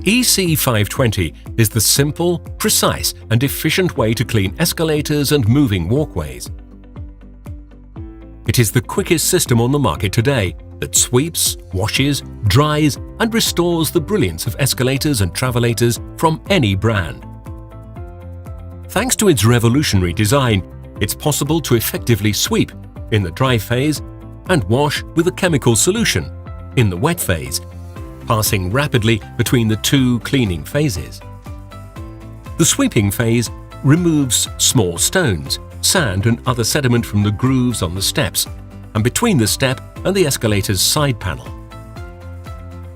The EC520 is the simple, precise and efficient way to clean escalators and moving walkways. It is the quickest system on the market today that sweeps, washes, dries and restores the brilliance of escalators and travellators from any brand. Thanks to its revolutionary design, it's possible to effectively sweep in the dry phase and wash with a chemical solution in the wet phase, passing rapidly between the two cleaning phases. The sweeping phase removes small stones, sand and other sediment from the grooves on the steps and between the step and the escalator's side panel.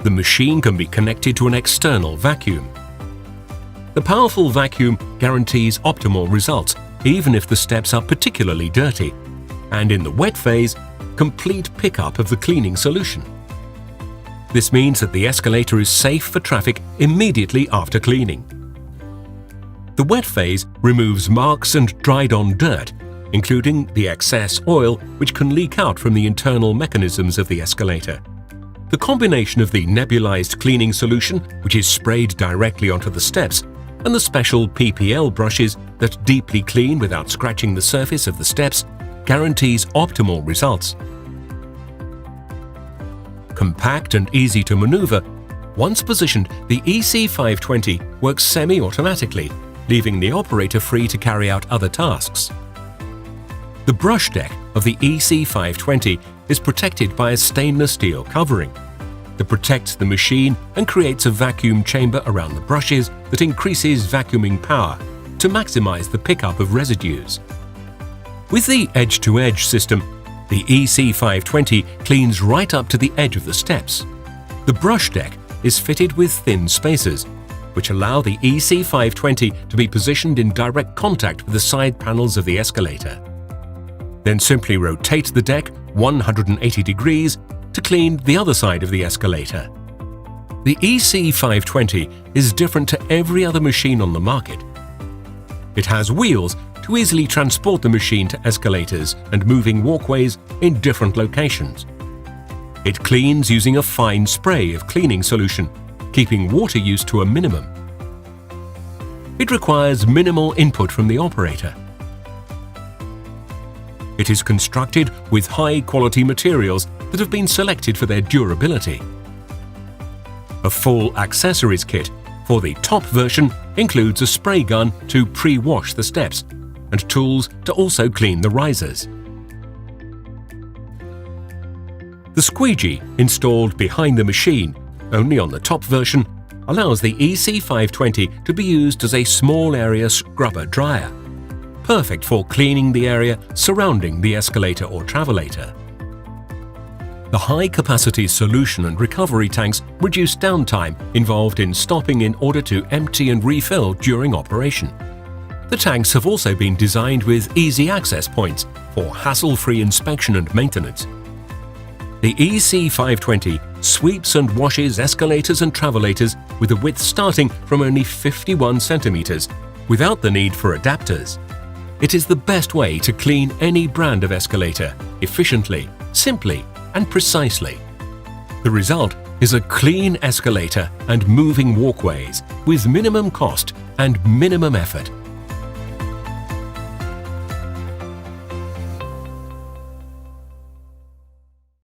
The machine can be connected to an external vacuum. The powerful vacuum guarantees optimal results even if the steps are particularly dirty, and in the wet phase, complete pickup of the cleaning solution. This means that the escalator is safe for traffic immediately after cleaning. The wet phase removes marks and dried-on dirt, including the excess oil which can leak out from the internal mechanisms of the escalator. The combination of the nebulized cleaning solution, which is sprayed directly onto the steps, and the special PPL brushes that deeply clean without scratching the surface of the steps, guarantees optimal results. Compact and easy to maneuver, once positioned, the EC520 works semi-automatically, leaving the operator free to carry out other tasks. The brush deck of the EC520 is protected by a stainless steel covering that protects the machine and creates a vacuum chamber around the brushes that increases vacuuming power to maximize the pickup of residues. With the Edge2Edge system, the EC520 cleans right up to the edge of the steps. The brush deck is fitted with thin spacers, which allow the EC520 to be positioned in direct contact with the side panels of the escalator. Then simply rotate the deck 180 degrees to clean the other side of the escalator. The EC520 is different to every other machine on the market. It has wheels to easily transport the machine to escalators and moving walkways in different locations. It cleans using a fine spray of cleaning solution, keeping water use to a minimum. It requires minimal input from the operator. It is constructed with high-quality materials that have been selected for their durability. A full accessories kit for the top version includes a spray gun to pre-wash the steps and tools to also clean the risers. The squeegee installed behind the machine, only on the top version, allows the EC520 to be used as a small area scrubber dryer, perfect for cleaning the area surrounding the escalator or travellator. The high-capacity solution and recovery tanks reduce downtime involved in stopping in order to empty and refill during operation. The tanks have also been designed with easy access points for hassle-free inspection and maintenance. The EC520 sweeps and washes escalators and travellators with a width starting from only 51 centimeters, without the need for adapters. It is the best way to clean any brand of escalator, efficiently, simply, and precisely. The result is a clean escalator and moving walkways with minimum cost and minimum effort.